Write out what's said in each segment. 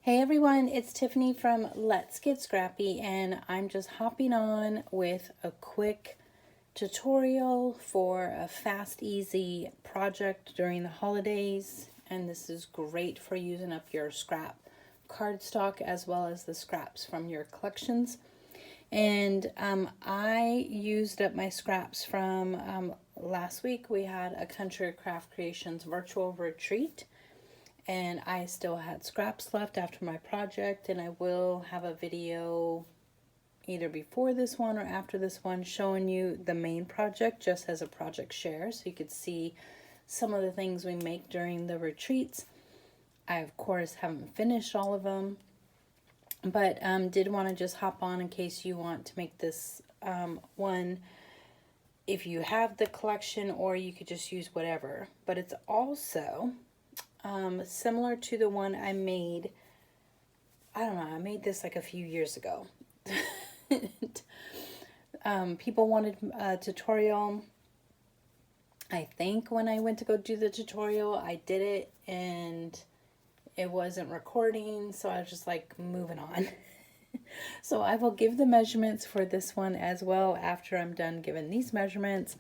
Hey everyone, it's Tiffany from Let's Get Scrappy, and I'm just hopping on with a quick tutorial for a fast, easy project during the holidays. And this is great for using up your scrap cardstock as well as the scraps from your collections. And I used up my scraps from last week. We had a Country Craft Creations virtual retreat, and I still had scraps left after my project, and I will have a video either before this one or after this one showing you the main project just as a project share, so you could see some of the things we make during the retreats. I of course haven't finished all of them, but did want to just hop on in case you want to make this one if you have the collection, or you could just use whatever. But it's also similar to the one I made. I don't know, I made this like a few years ago. People wanted a tutorial. I think when I went to go do the tutorial, I did it and it wasn't recording, so I was just like moving on. So I will give the measurements for this one as well after I'm done giving these measurements,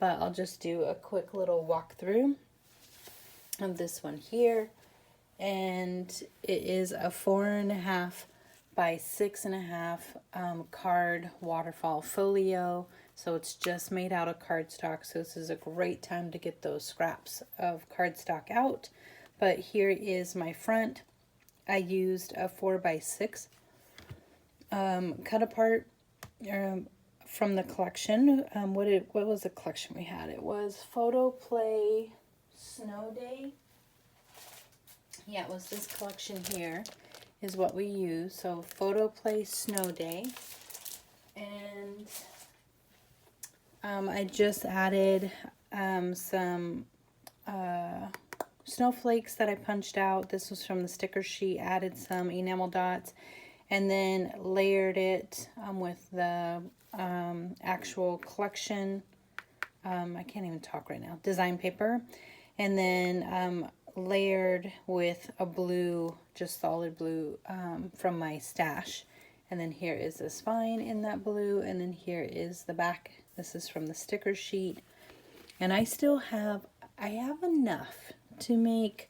but I'll just do a quick little walkthrough of this one here. And it is a 4.5 by 6.5 card waterfall folio, so it's just made out of cardstock, so this is a great time to get those scraps of cardstock out. But here is my front. I used a 4 by 6 cut apart from the collection. What was the collection we had? It was PhotoPlay SnowDays. Yeah, it was this collection here is what we use. So PhotoPlay SnowDays. And I just added some snowflakes that I punched out. This was from the sticker sheet. Added some enamel dots and then layered it with the actual collection. I can't even talk right now. Design paper. And then layered with a blue, just solid blue from my stash. And then here is the spine in that blue, and then here is the back. This is from the sticker sheet. And I have enough to make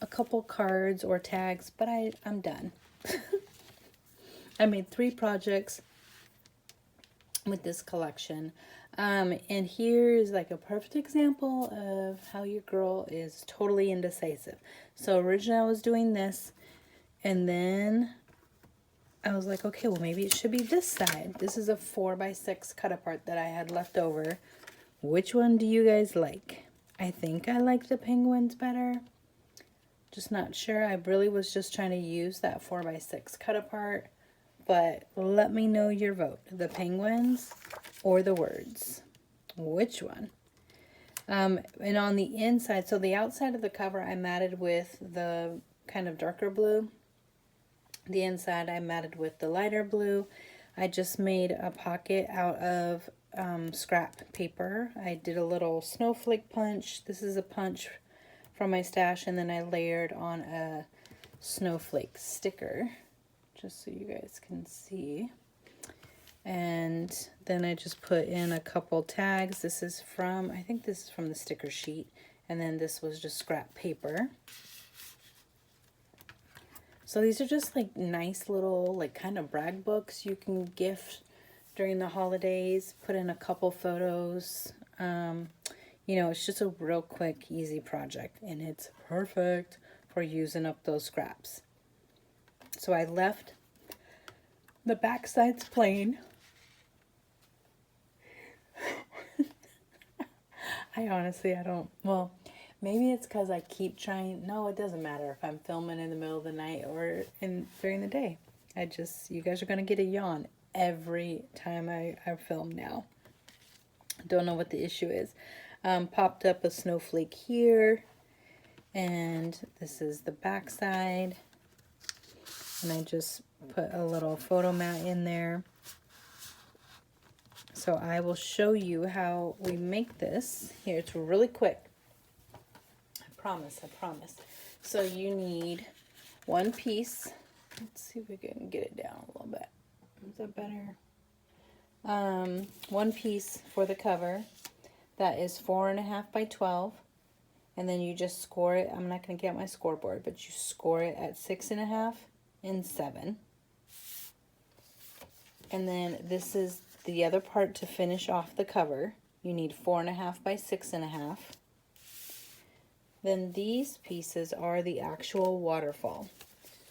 a couple cards or tags, but I'm done. I made 3 projects with this collection. And here is like a perfect example of how your girl is totally indecisive. So originally I was doing this, and then I was like, okay, well maybe it should be this side. This is a 4 by 6 cut apart that I had left over. Which one do you guys like? I think I like the penguins better. Just not sure. I really was just trying to use that 4 by 6 cut apart. But let me know your vote. The penguins or the words? Which one? And on the inside, so the outside of the cover I matted with the kind of darker blue. The inside I matted with the lighter blue. I just made a pocket out of scrap paper. I did a little snowflake punch. This is a punch from my stash, and then I layered on a snowflake sticker, just so you guys can see. And then I just put in a couple tags. This is from, I think this is from the sticker sheet, and then this was just scrap paper. So these are just like nice little like kind of brag books you can gift during the holidays. Put in a couple photos. You know, it's just a real quick, easy project, and it's perfect for using up those scraps. So I left the back sides plain. I don't, well, maybe it's because I keep trying. No, it doesn't matter if I'm filming in the middle of the night or during the day. You guys are going to get a yawn every time I film now. Don't know what the issue is. Popped up a snowflake here, and this is the back side. And I just put a little photo mat in there. So I will show you how we make this. Here, it's really quick. I promise. So you need one piece. Let's see if we can get it down a little bit. Is that better? One piece for the cover that is 4.5 by 12, and then you just score it. I'm not going to get my scoreboard, but you score it at 6.5 and 7. And then this is the other part to finish off the cover. You need 4.5 by 6.5. Then these pieces are the actual waterfall.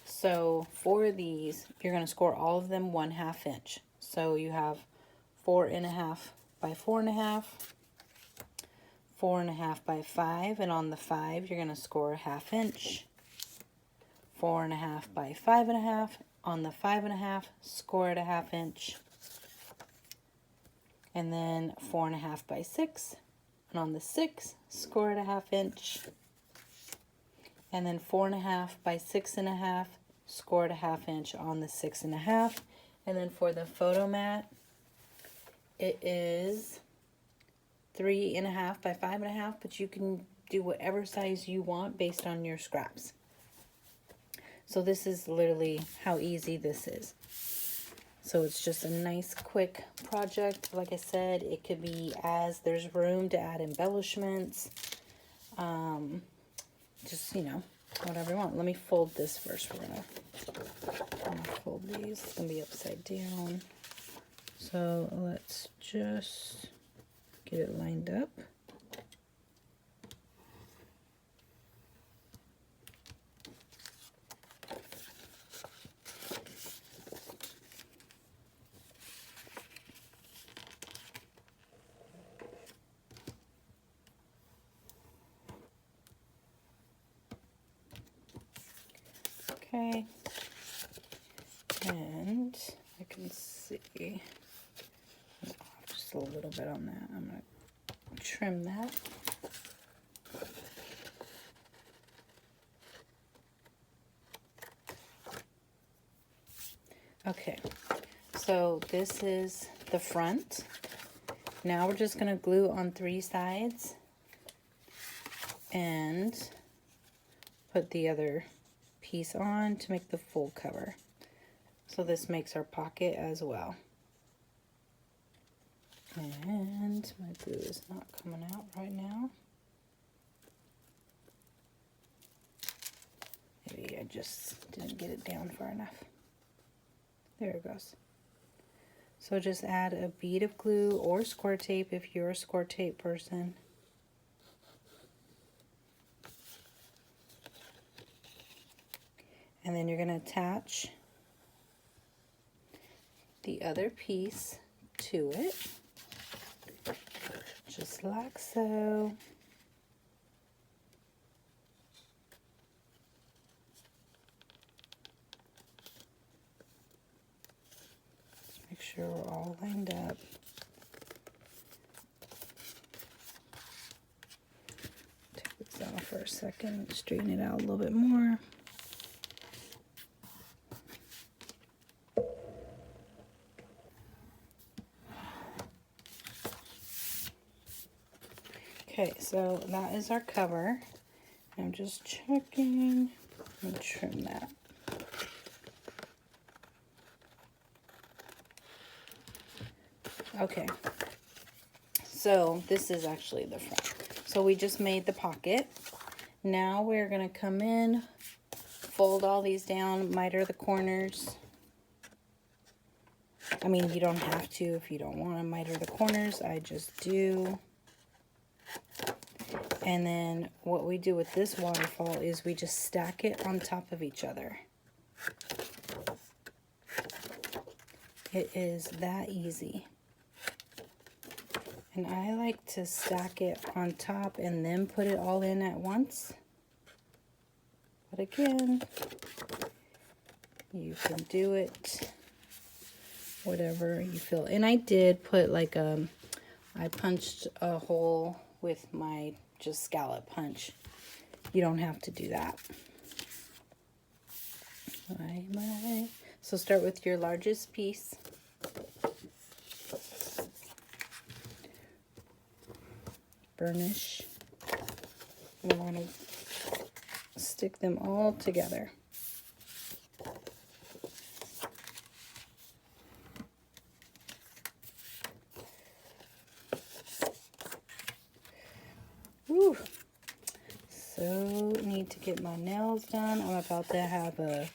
So for these, you're going to score all of them 1/2 inch. So you have 4.5 by 4.5, 4.5 by 5, and on the 5 you're going to score 1/2 inch. 4.5 by 5.5, on the 5.5 score it 1/2 inch. And then 4.5 by 6, and on the 6 score it 1/2 inch. And then 4.5 by 6.5 score it 1/2 inch on the 6.5. And then for the photo mat, it is 3.5 by 5.5, but you can do whatever size you want based on your scraps. So this is literally how easy this is. So it's just a nice quick project. Like I said, it could be as there's room to add embellishments. Just, you know, whatever you want. Let me fold this first. I'm gonna fold these. It's gonna be upside down. So let's just get it lined up. Okay, and I can see just a little bit on that. I'm going to trim that. Okay, so this is the front. Now we're just going to glue on 3 sides and put the other piece on to make the full cover. So this makes our pocket as well. And my glue is not coming out right now. Maybe I just didn't get it down far enough. There it goes. So just add a bead of glue or score tape if you're a score tape person. And then you're going to attach the other piece to it, just like so. Just make sure we're all lined up. Take this off for a second, straighten it out a little bit more. Okay, so that is our cover. I'm just checking and trim that. Okay, so this is actually the front. So we just made the pocket. Now we're gonna come in, fold all these down, miter the corners. I mean, you don't have to if you don't want to miter the corners. I just do. And then what we do with this waterfall is we just stack it on top of each other. It is that easy. And I like to stack it on top and then put it all in at once. But again, you can do it whatever you feel. And I did put like I punched a hole with my just scallop punch. You don't have to do that. So start with your largest piece. Burnish. And we're going to stick them all together. Whew. So need to get my nails done. I'm about to have a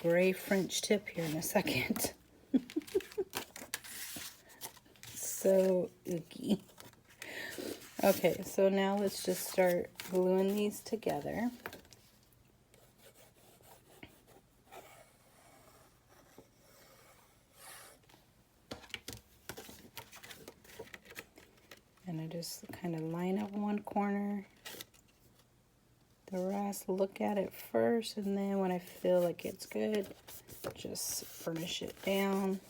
gray French tip here in a second. So ooky. Okay, so now let's just start gluing these together. And I just kind of line up one corner. The rest, look at it first, and then when I feel like it's good, just furnish it down.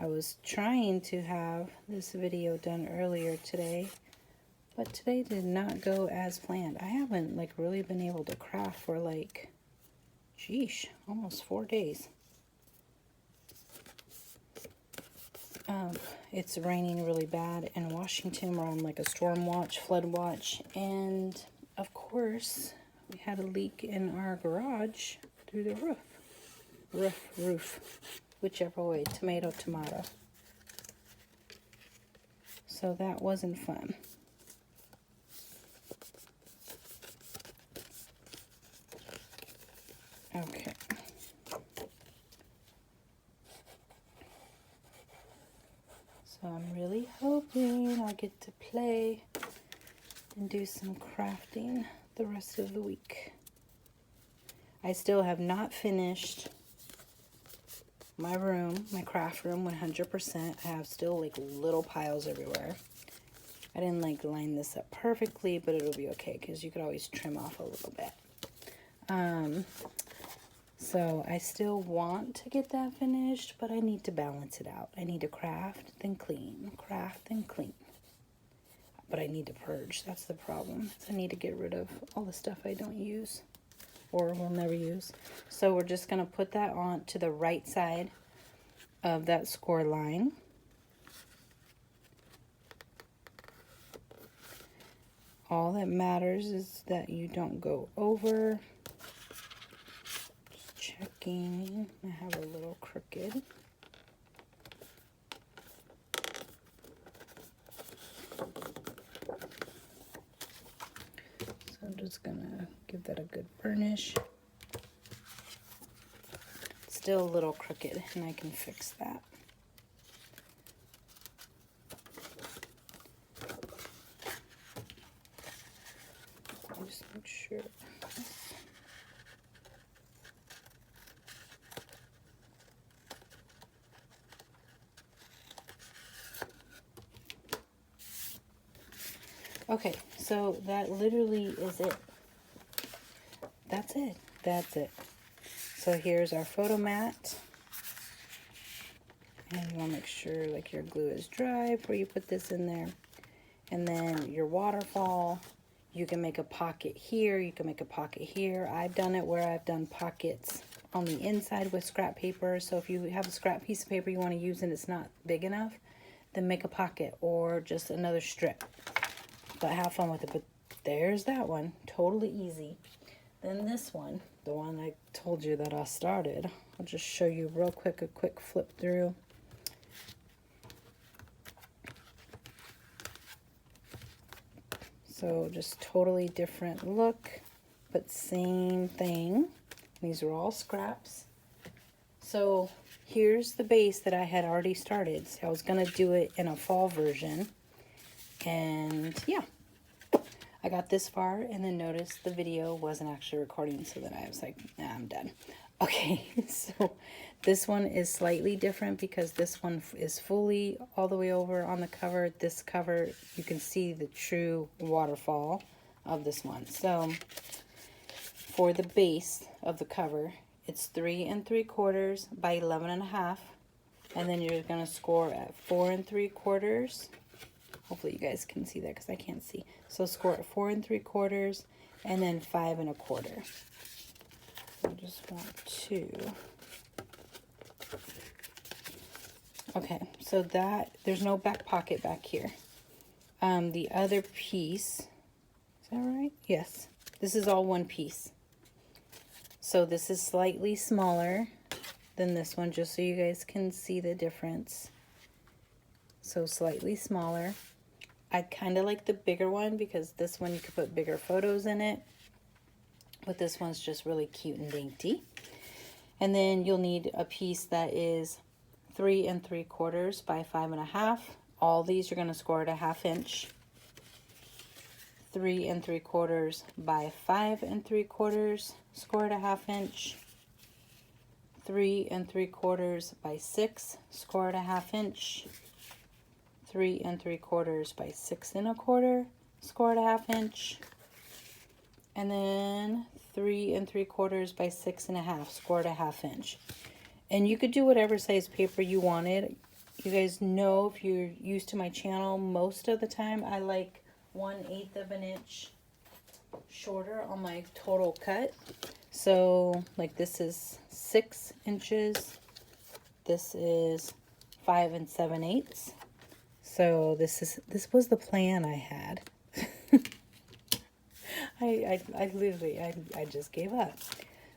I was trying to have this video done earlier today, but today did not go as planned. I haven't like really been able to craft for like, sheesh, almost 4 days. It's raining really bad in Washington. We're on like a storm watch, flood watch, and of course we had a leak in our garage through the roof, whichever way, tomato, tomato. So that wasn't fun. Okay. So I'm really hoping I'll get to play and do some crafting the rest of the week. I still have not finished my room, my craft room 100%. I have still like little piles everywhere. I didn't like line this up perfectly, but it'll be okay because you could always trim off a little bit. So I still want to get that finished, but I need to balance it out. I need to craft, then clean, craft, then clean. But I need to purge. That's the problem. I need to get rid of all the stuff I don't use or will never use. So we're just going to put that on to the right side of that score line. All that matters is that you don't go over. Checking. I have a little crooked. So I'm just gonna give that a good burnish. Still a little crooked, and I can fix that. Just make sure. Okay, so that literally is it. That's it. That's it. So here's our photo mat. And you want to make sure like your glue is dry before you put this in there. And then your waterfall. You can make a pocket here. You can make a pocket here. I've done it where I've done pockets on the inside with scrap paper. So if you have a scrap piece of paper you want to use and it's not big enough, then make a pocket or just another strip. But have fun with it. But there's that one. Totally easy. Then this one, the one I told you that I started. I'll just show you real quick, a quick flip through. So just totally different look, but same thing. These are all scraps. So here's the base that I had already started. So I was gonna do it in a fall version. And yeah, I got this far and then noticed the video wasn't actually recording. So then I was like, nah, I'm done. Okay, so this one is slightly different because this one is fully all the way over on the cover. This cover, you can see the true waterfall of this one. So for the base of the cover, it's 3 3/4 by 11.5. And then you're gonna score at 4 3/4. Hopefully you guys can see that because I can't see. So score at 4 3/4 and then 5 1/4. I just want to. Okay, so that, there's no back pocket back here. The other piece, is that right? Yes, this is all one piece. So this is slightly smaller than this one, just so you guys can see the difference. so slightly smaller. I kind of like the bigger one because this one you could put bigger photos in it, but this one's just really cute and dainty. And then you'll need a piece that is 3 3/4 by 5 1/2. All these you're going to score at a 1/2 inch. 3 3/4 by 5 3/4, score at a 1/2 inch. 3 3/4 by 6, score at a 1/2 inch. 3 3/4 by 6 1/4, score at a 1/2 inch. And then 3 3/4 by 6 1/2, score at a 1/2 inch. And you could do whatever size paper you wanted. You guys know, if you're used to my channel, most of the time I like 1/8 of an inch shorter on my total cut. So like this is 6 inches, this is 5 7/8. So this was the plan I had. I literally just gave up.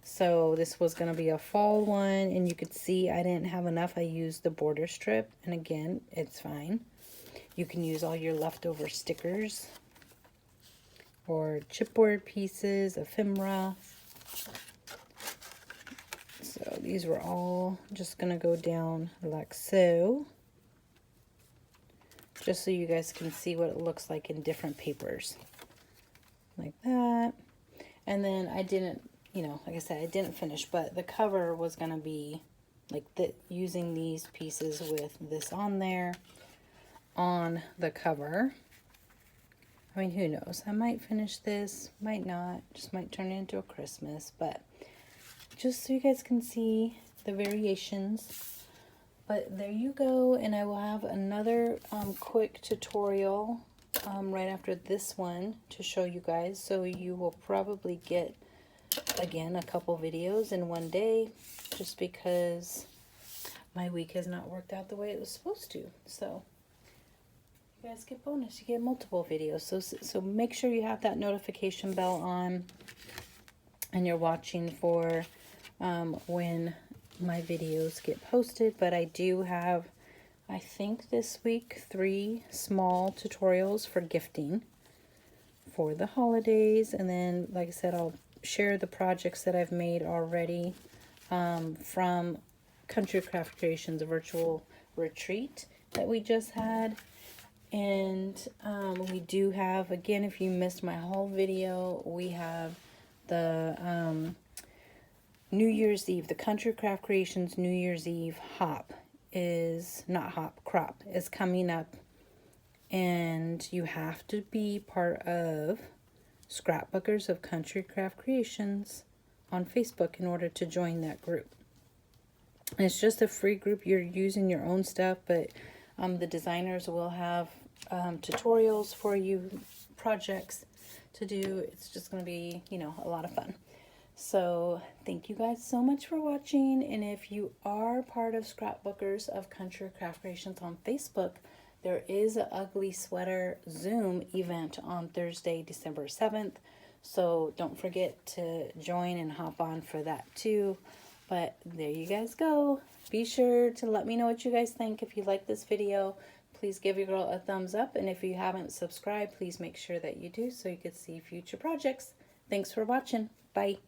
So this was going to be a fall one, and you could see I didn't have enough. I used the border strip, and again, it's fine. You can use all your leftover stickers or chipboard pieces, ephemera. So these were all just going to go down like so, just so you guys can see what it looks like in different papers. Like that. And then I didn't, you know, like I said, I didn't finish, but the cover was going to be like using these pieces with this on there on the cover. I mean, who knows? I might finish this, might not, just might turn it into a Christmas, but just so you guys can see the variations. But there you go, and I will have another quick tutorial right after this one to show you guys. So you will probably get, again, a couple videos in one day, just because my week has not worked out the way it was supposed to. So you guys get bonus, you get multiple videos. So make sure you have that notification bell on and you're watching for when my videos get posted. But I do have, I think this week, 3 small tutorials for gifting for the holidays. And then, like I said, I'll share the projects that I've made already from Country Craft Creations Virtual Retreat that we just had. And we do have, again, if you missed my whole video, we have the New Year's Eve, the Country Craft Creations New Year's Eve crop is coming up, and you have to be part of Scrapbookers of Country Craft Creations on Facebook in order to join that group. And it's just a free group. You're using your own stuff, but the designers will have tutorials for you, projects to do. It's just going to be, you know, a lot of fun. So thank you guys so much for watching. And if you are part of Scrapbookers of Country Craft Creations on Facebook, there is an Ugly Sweater Zoom event on Thursday, December 7th. So don't forget to join and hop on for that too. But there you guys go. Be sure to let me know what you guys think. If you like this video, please give your girl a thumbs up. And if you haven't subscribed, please make sure that you do so you can see future projects. Thanks for watching. Bye.